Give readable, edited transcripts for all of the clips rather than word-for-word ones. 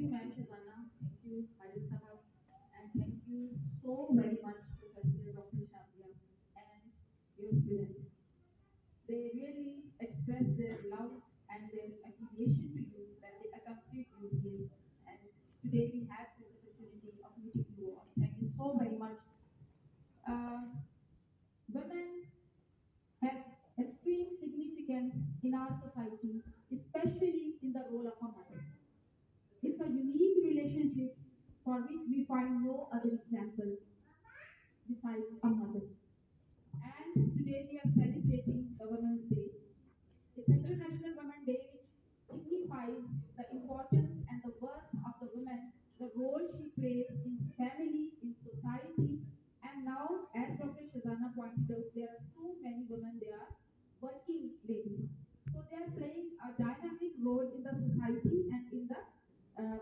you, Ma'am Shabana. Thank you, Majid Sahab. And thank you so very much, Professor Dr. Shabia and your students. They really express their love and their appreciation to you that they accompanied you here. And today we have this opportunity of meeting you all. Thank you so very much. Uh, Women have extreme significance in our society, especially in the role of a mother. It's a unique relationship for which we find no other example besides a mother. And today we are celebrating the Women's Day. It's International Women's Day, which signifies the importance and the worth of the woman, the role she plays in family, in society, and now, as Dr. Shazana pointed out, there are so many women, they are working ladies. So they are playing a dynamic role in the society and in the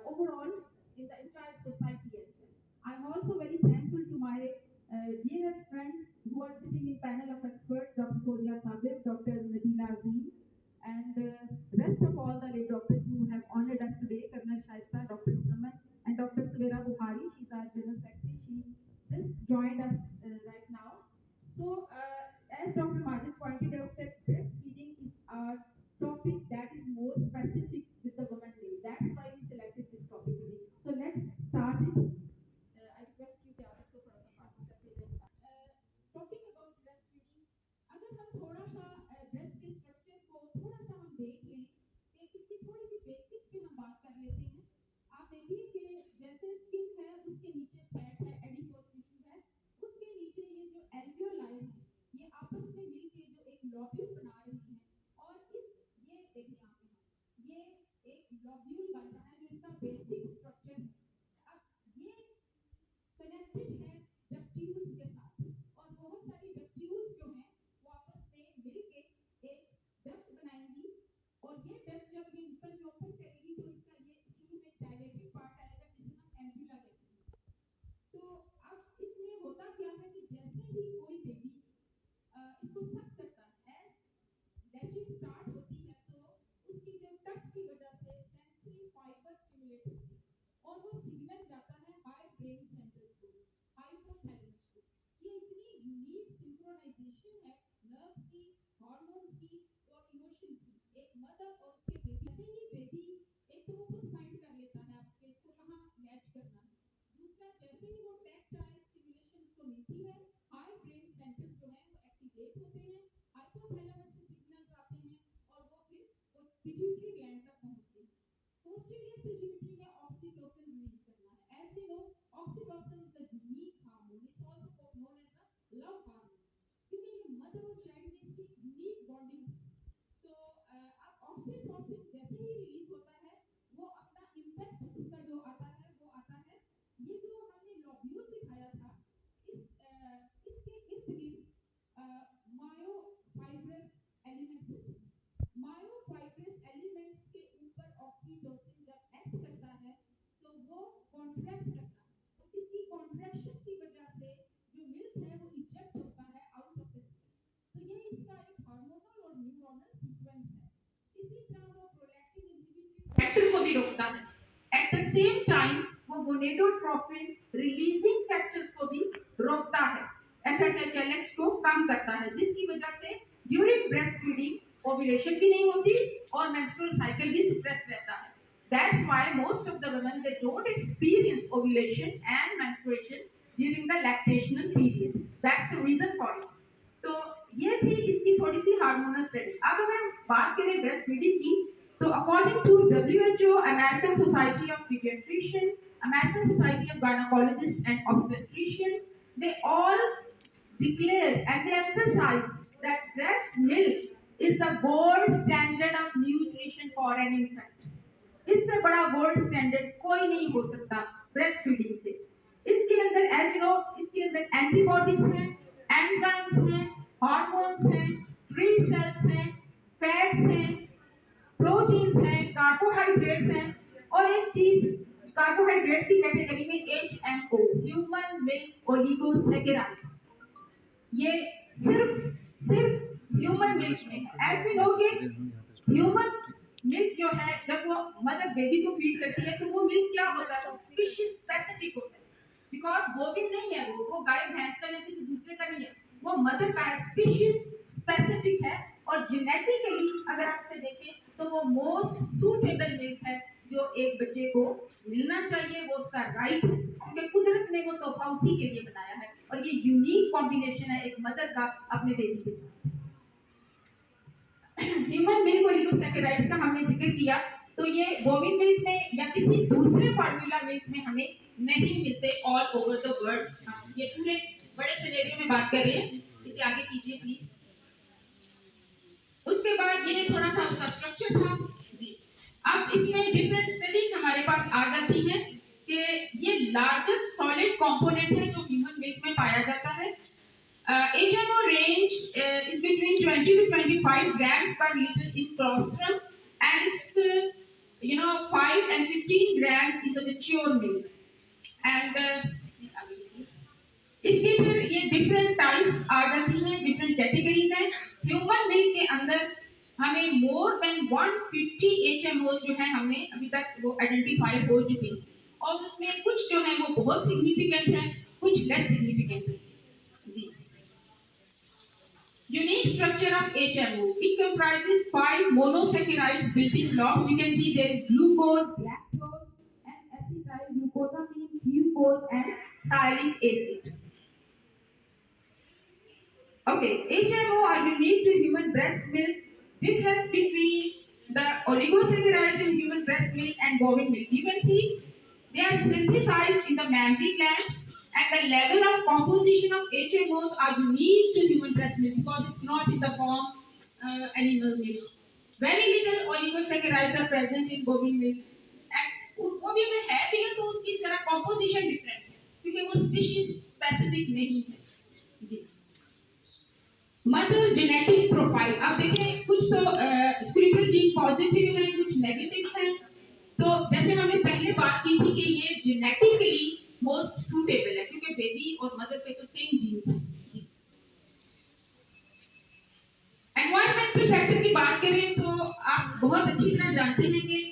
overall in the entire society as well. I'm also very thankful to my dearest friends who are sitting in panel of experts, Dr. Fozia Sabit, Dr. Nabila Azim, and rest of all the lay doctors who have honored us today, Colonel Shaista, Dr. Suman, and Dr. Suvera Buhari. She's our General Secretary. She just joined us right now. So, as Dr. Majid pointed out, that breastfeeding is a topic that is more specific with the Women's Day. That's why we selected this topic today. So let's start it. I request you to ask for a participant. Talking about breastfeeding, अगर हम थोड़ा सा breast के structure को थोड़ा सा हम देख लें कि इसकी थोड़ी सी बेसिक्स पे हम बात कर लेते हैं. आप देखिए कि जैसे स्किन है उसके नीचे फैट है, एडिपोज टिश्यू है, उसके नीचे ये जो एल्वियोलाई है, ये आपस में मिलके जो एक लॉब्यूल बना रही हैं और इस ये देखिए यहाँ पे ये एक लॉब्यूल बन रहा है जो इसका बेसिक स्ट्रक्चर है. अब ये कनेक्टेड है डक्ट्यूल्स के साथ और बहुत सारी डक्ट्यूल्स जो हैं वो आपस में मिलके एक डक्ट बनाएंगी और ये डक्ट जब ये निकल के ओपन करेगी तो इसका ये शुरू में डायलेटेड पार्ट आएगा जिसे हम एम्ब्यूला कहते हैं. तो अब इसमें होता क्या है कि जैसे ही कोई बेबी इसको सक करता है, लैचिंग स्टार्ट होती है तो उसकी जो टच की वजह से सेंसरी फाइबर स्टिमुलेट होती है और वो सिग्नल जाता है हाई ब्रेन सेंटर्स को, हाइपोथैलेमस को. ये इतनी यूनिक सिंक्रोनाइजेशन है नर्व्स की, हार्मोन्स की और इमोशन की. एक मदर और उसके बेबी, जैसे ही बेबी एक तो वो खुद फाइंड कर लेता है आपके इसको कहाँ लैच करना है, दूसरा जैसे ही वो टैक्टाइल स्टिमुलेशन उसको मिलती है, हाई ब्रेन सेंटर्स जो है वो एक्टिवेट होते हैं, हाइपोथैलेमस से सिग्नल्स आते हैं और वो फिर वो पिट्यूटरी ग्लैंड तक पहुंचते हैं. पोस्टीरियर पिट्यूटरी में ऑक्सीटोसिन रिलीज करना है. As you know, oxytocin is a unique hormone. It's also known as the love hormone क्योंकि ये मदर और चाइल्ड में इसकी यूनिक बॉन्डिंग है. तो अब ऑक्सीटोसिन जैसे ही रिलीज होता है वो अपना इम्पैक्ट उसका जो आता है वो आता है ये जो हमने लॉब्यूल दिखाया था इसके इर्द गिर्द मायोफाइब्रस एलिमेंट्स होते हैं. मायोफाइब्रस एलिमेंट्स के ऊपर ऑक्सीटोसिन जब एक्ट करता है तो वो कॉन्ट्रैक्ट करता है. इसकी कॉन्ट्रैक्शन की वजह से जो मिल्क है वो इजेक्ट होता है आउट ऑफ द. तो ये इसका एक हार्मोनल और न्यूरोनल सीक्वेंस है. इसी तरह वो प्रोलैक्टिन इनहिबिटरी फैक्टर को भी रोकता है. एट द सेम टाइम वो गोनेडोट्रोपिन रिलीजिंग फैक्टर्स को भी रोकता है, एफएसएचएलएक्स को कम करता है, जिसकी वजह से ड्यूरिंग ब्रेस्ट फीडिंग ओव्यूलेशन भी नहीं होती और मेंस्ट्रुअल साइकिल भी सप्रेस रहता है. That's why most of the women they don't experience ovulation and menstruation during the lactational period. That's the reason for it. तो ये थी इसकी थोड़ी सी हार्मोनल स्टडी. अब अगर बात करें ब्रेस्ट फीडिंग की तो according to WHO, American society of paediatrician, American society of gynaecologist and obstetricians, they all declare and they emphasize that breast milk is the gold standard of nutrition for an infant. इससे बड़ा gold standard कोई नहीं हो सकता breast feeding से. इसके अंदर as you no इसके अंदर एंटीबॉडीज हैं, एंजाइम्स हैं, हार्मोन्स हैं, फ्री सेल्स हैं, फैट्स हैं, प्रोटीन्स हैं, कार्बोहाइड्रेट्स हैं और एक चीज कार्बोहाइड्रेट्स की कैटेगरी में HMO, ह्यूमन मिल्क ओलिगोसैकेराइड्स. ये सिर्फ ह्यूमन मिल्क में. एज वी नो कि ह्यूमन मिल्क जो है जब वो मदर बेबी को फीड करती है तो वो मिल्क क्या होता है, स्पीशीज स्पेसिफिक होता है, बिकॉज बोविन नहीं है, वो गाय भैंस का नहीं, किसी दूसरे का नहीं है, वो मदर का है, स्पीशीज स्पेसिफिक है। और जेनेटिकली अगर आप इसे देखें तो वो मोस्ट सूटेबल मिल्क है जो एक बच्चे को मिलना चाहिए, वो उसका राइट है, क्योंकि कुदरत ने वो तोहफा उसी के लिए बनाया है और ये यूनिक कॉम्बिनेशन है एक मदर का अपने बेबी के साथ। ह्यूमन मिल्क ओलिगोसैकेराइड्स का हमने जिक्र किया, तो ये बोविन मिल्क में या किसी दूसरे फार्मूला मिल्क में हमें नहीं मिलते ऑल ओवर द वर्ल्ड। ये पूरे बड़े सिनेरियो में बात कर रहे हैं, इसे आगे कीजिए प्लीज। उसके बाद ये थोड़ा सा उसका स्ट्रक्चर था जी। अब इसमें डिफरेंट स्टडीज हमारे पास आ जाती हैं कि ये लार्जेस्ट सॉलिड कंपोनेंट है जो ह्यूमन मिल्क में पाया जाता है। HMO range is between 20 to 25 grams per liter in colostrum, and it's 5 and 15 grams in the mature milk. And इसके फिर ये डिफरेंट टाइप्स आ जाती हैं, डिफरेंट कैटेगरीज हैं। ह्यूमन मिल्क के अंदर हमें मोर देन 150 HMOs जो है हमने अभी तक वो आइडेंटिफाई हो चुके हैं, और उसमें कुछ जो है वो बहुत सिग्निफिकेंट है, कुछ लेस सिग्निफिकेंट है जी। Unique structure of HMO. It comprises 5 monosaccharides building blocks. You can see there is glucose, lactose, and acetylglucosamine, glucose, and sialic acid. Okay, HMO are unique to human breast milk. Difference between the oligosaccharides in human breast milk and bovine milk. You can see they are synthesized in the mammary gland, and the level of composition of HMOs are unique to human breast milk because it's not in the form animal milk. Very little oligosaccharides are present in bovine milk, and वो भी अगर है भी तो उसकी जरा composition different है, क्योंकि वो species specific नहीं है जी। मदर जेनेटिक प्रोफाइल, अब देखें कुछ तो स्क्रिप्टर जीन पॉजिटिव है, कुछ नेगेटिव है। तो जैसे हमने पहले बात की थी कि ये जेनेटिकली मोस्ट सूटेबल है क्योंकि बेबी और मदर पे तो सेम जीन्स हैं जी। एनवायरमेंटल फैक्टर की बात करें तो आप बहुत अच्छी तरह जानते हैं कि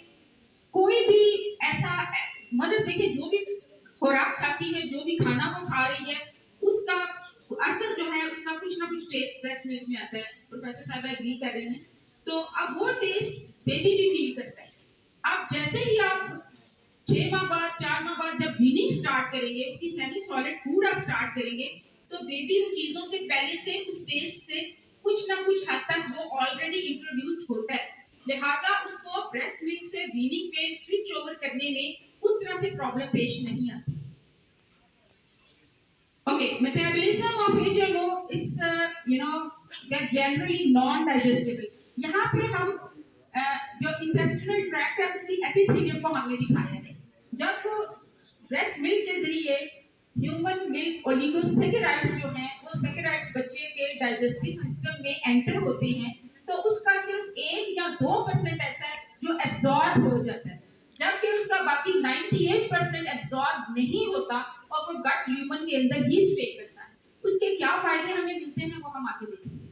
कोई भी ऐसा मदर देखिए जो भी खुराक खाती है, जो भी खाना वो खा रही है, उसका असर जो है उसका कुछ ना कुछ टेस्ट ब्रेस्ट मिल्क में आता है। प्रोफेसर साहब एग्री कर रहे हैं, तो अब वो टेस्ट बेबी भी फील करता है। अब जैसे ही आप 6 माह बाद 4 माह बाद जब वीनिंग स्टार्ट करेंगे, उसकी सेमी सॉलिड फूड आप स्टार्ट करेंगे, तो बेबी उन चीजों से पहले से उस टेस्ट से कुछ ना कुछ हद तक वो ऑलरेडी इंट्रोड्यूस्ड होता है, लिहाजा उसको ब्रेस्ट मिल्क से वीनिंग पे स्विच ओवर करने में उस तरह से प्रॉब्लम पेश नहीं आती। Okay, metabolism of HMO, it's they're generally non-digestible. यहाँ पे हम जो intestinal tract है उसकी epithelium को हमने दिखाया है। जब ब्रेस्ट मिल्क के जरिए ह्यूमन मिल्क ओलिगोसैकेराइड्स जो हैं वो सैकेराइड्स बच्चे के डाइजेस्टिव सिस्टम में एंटर होते हैं, तो उसका सिर्फ 1 या 2% ऐसा है जो एब्जॉर्ब हो जाता है, जबकि उसका बाकी 98% एब्जॉर्ब नहीं होता और वो गट ल्यूमन के अंदर ही स्टे करता है। उसके क्या फायदे हमें मिलते हैं वो हम आगे देखेंगे।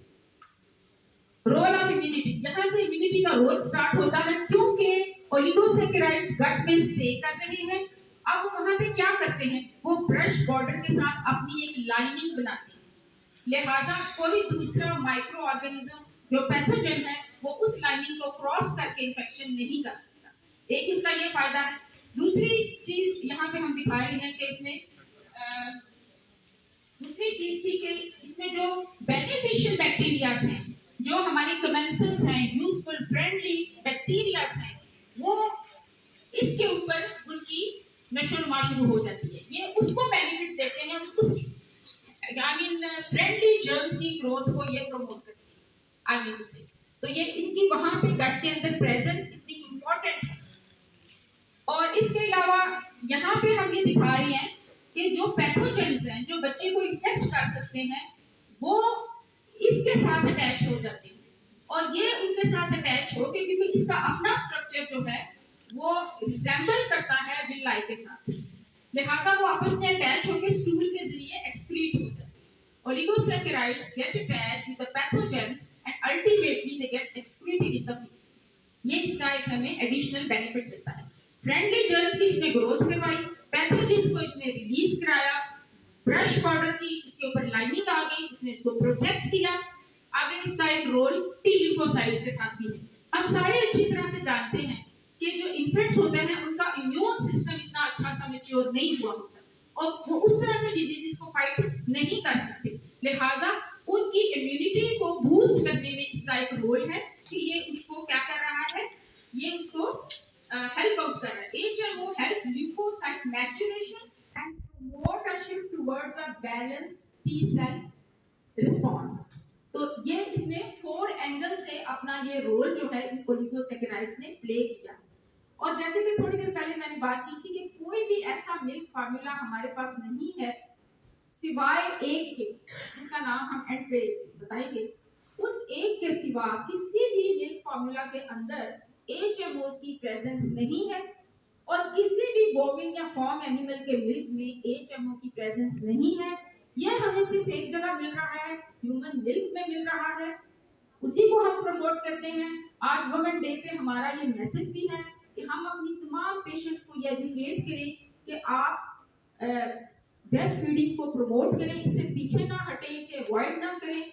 रोल ऑफ इम्यूनिटी, यहाँ से इम्यूनिटी का रोल स्टार्ट होता है क्योंकि ओलिगोसैकेराइड्स गट में स्टे कर रहे हैं। अब वहां पे क्या करते हैं, वो ब्रश बॉर्डर के साथ अपनी एक लाइनिंग बनाते हैं, लिहाजा कोई दूसरा माइक्रो ऑर्गेनिज्म जो पैथोजन है वो उस लाइनिंग को क्रॉस करके इंफेक्शन नहीं कर सकता। एक उसका ये फायदा है। दूसरी चीज यहाँ पे हम दिखा रहे हैं कि इसमें दूसरी चीज थी कि इसमें जो बेनिफिशियल बैक्टीरियाज हैं, जो हमारी कमेंसल्स हैं, यूजफुल फ्रेंडली बैक्टीरियाज हैं, वो इसके ऊपर उनकी नशोनुमा शुरू हो जाती है, ये उसको बेनिफिट देते हैं, उसकी फ्रेंडली जर्म्स की ग्रोथ को ये प्रमोट करती है। आई मीन टू से, तो ये इनकी वहां पे गट के अंदर प्रेजेंस इतनी इंपॉर्टेंट है। और इसके अलावा यहाँ पे हम ये दिखा रहे हैं कि जो पैथोजेंस हैं जो बच्चे को इन्फेक्ट कर सकते हैं वो इसके साथ अटैच हो जाते हैं, और ये उनके साथ अटैच हो क्योंकि इसका अपना स्ट्रक्चर जो है वो रिजेंबल करता है विलाई के साथ, लिहाजा वो आपस में अटैच होकर स्टूल के जरिए एक्सक्रीट हो जाते हैं। Oligosaccharides get attached with the pathogens and ultimately they get excreted in the feces. ये इसका एक हमें एडिशनल बेनिफिट देता है। फ्रेंडली जर्म्स की इसने ग्रोथ करवाई, पैथोजेंस को इसने रिलीज कराया, ब्रश पाउडर की इसके ऊपर लाइनिंग आ गई, उसने इसको प्रोटेक्ट किया। आगे इसका एक रोल टी लिम्फोसाइट्स के साथ भी है। हम सारे अच्छी तरह से जानते हैं कि जो इन्फेक्ट्स होते हैं उनका इम्यून सिस्टम इतना अच्छा सा मैच्योर नहीं हुआ होता और वो उस तरह से डिजीजेस को फाइट नहीं कर सकते, लिहाजा उनकी इम्यूनिटी को बूस्ट करने में इसका एक रोल है कि ये उसको क्या कर रहा है, ये उसको हेल्प आउट कर रहा है। HMO help lymphocyte maturation and promote a shift towards a balanced T cell response। तो ये इसने 4 एंगल से अपना ये रोल जो है इन ओलिगोसैकेराइड्स ने प्ले किया। और जैसे कि थोड़ी देर पहले मैंने बात की थी कि कोई भी ऐसा मिल्क फार्मूला हमारे पास नहीं है सिवाय एक के, जिसका नाम हम एंड पे बताएंगे, उस एक के सिवा किसी भी मिल्क फार्मूला के अंदर HMOs की प्रेजेंस नहीं है और किसी भी बोविन या फॉर्म एनिमल के मिल्क में HMO की प्रेजेंस नहीं है। यह हमें सिर्फ एक जगह मिल रहा है, ह्यूमन मिल्क में मिल रहा है, उसी को हम प्रमोट करते हैं। आज वुमेन डे पे हमारा ये मैसेज भी है कि हम अपनी तमाम पेशेंट्स को ये एजुकेट करें कि आप ब्रेस्ट फीडिंग को प्रमोट करें, इससे पीछे ना हटें, इसे अवॉइड ना करें।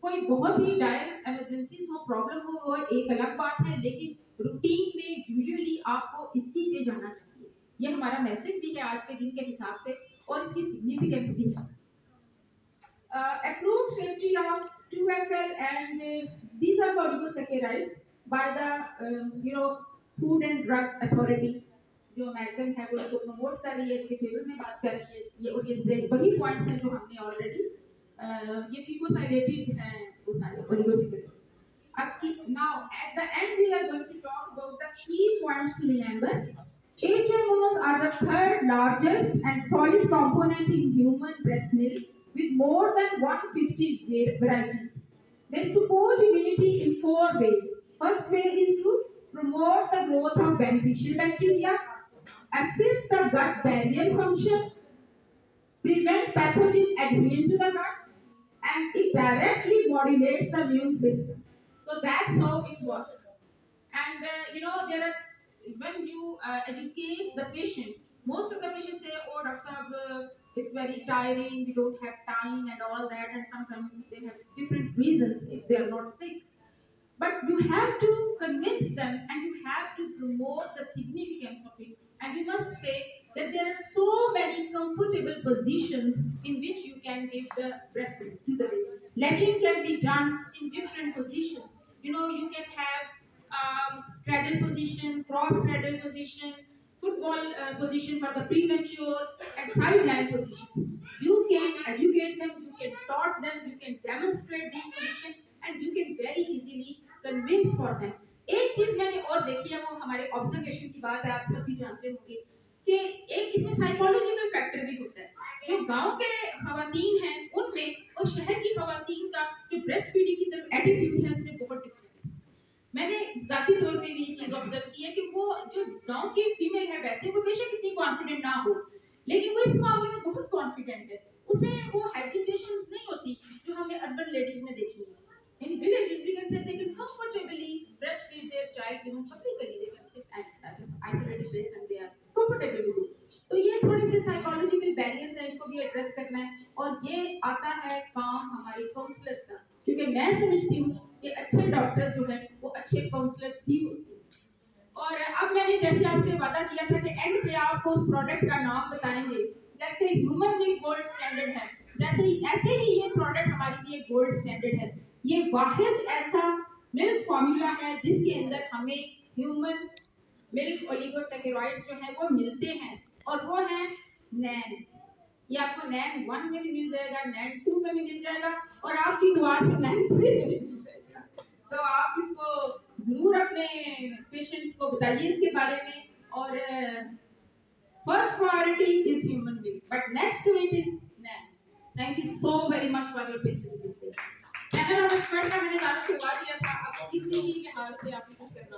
कोई बहुत ही डायर इमरजेंसीज हो, प्रॉब्लम हो, वो एक अलग बात है, लेकिन रूटीन में यूजुअली आपको इसी पे जाना चाहिए। ये हमारा मैसेज भी है आज के दिन के हिसाब से और इसकी सिग्निफिकेंस भी है। Approved safety of 2FL and these are oligosaccharides by the Food and Drug Authority, जो अमेरिकन है वो इसको प्रमोट कर रही है, इसके फेवर में बात कर रही है। ये और ये वही पॉइंट्स हैं जो हमने ऑलरेडी ये फिकोसाइलेटेड हैं वो सारे ओलिगोसैकेराइड्स। अब now at the end we are going to talk about the key points to remember. HMOs are the third largest and solid component in human breast milk with more than 150 varieties. They support immunity in 4 ways. First way is to promote the growth of beneficial bacteria, assist the gut barrier function, prevent pathogen adherence to the gut, and it directly modulates the immune system. So that's how it works. And there are, when you educate the patient, most of the patients say, oh Dr. Sahab, it's very tiring, we don't have time and all that, and sometimes they have different reasons if they are not sick. But you have to convince them and you have to promote the significance of it. And we must say that there are so many comfortable positions in which you can give the breastfeed to the baby. Latching can be done in different positions. You can have cradle position, cross cradle position, football position for the prematures, and sideline positions. You can educate them, you can taught them, you can demonstrate these positions, and you can very easily convince for them. एक चीज मैंने और देखी है, वो हमारे observation की बात है, आप सब भी जानते होंगे कि एक इसमें साइकोलॉजिकल फैक्टर भी होता है। जो गांव के खवातीन हैं उनमें और शहर की खवातीन का जो ब्रेस्ट फीडिंग की तरफ एटीट्यूड है उसमें बहुत डिफरेंस। मैंने जाती तौर पे भी ये चीज ऑब्जर्व की है कि वो जो गांव की फीमेल है वैसे वो बेशक इतनी कॉन्फिडेंट ना हो, लेकिन वो इस मामले में बहुत कॉन्फिडेंट है, उसे वो हेजिटेशंस नहीं होती जो हमने अर्बन लेडीज में देखी है। In villages, we can say they can comfortably breastfeed their child even publicly. They can sit at an isolated place and they are comfortable with it. तो ये थोड़े से साइकोलॉजिकल बैरियर्स हैं, इसको भी एड्रेस करना है और ये आता है काम हमारे काउंसलर्स का, क्योंकि मैं समझती हूँ कि अच्छे डॉक्टर्स जो हैं वो अच्छे काउंसलर्स भी होते हैं। और अब मैंने जैसे आपसे वादा किया था कि एंड पे आपको उस प्रोडक्ट का नाम बताएंगे, जैसे ह्यूमन मिल्क गोल्ड स्टैंडर्ड है, ऐसे ही ये प्रोडक्ट हमारे लिए गोल्ड स्टैंडर्ड है। ये वाहिद ऐसा मिल्क फार्मूला है जिसके अंदर हमें ह्यूमन मिल्क ओलिगोसैकेराइड्स जो है वो मिलते हैं और वो है नैन। ये आपको नैन 1 में भी मिल जाएगा, नैन 2 में भी मिल जाएगा और आपकी दुआ से नैन 3 में भी मिल जाएगा। तो आप इसको जरूर अपने पेशेंट्स को बताइए इसके बारे में। और first priority is human milk but next to it is Nan. Thank you so very much for your patience. मैंने शुरुआत किया था, अब किसी भी लिहाज से आपने कुछ करना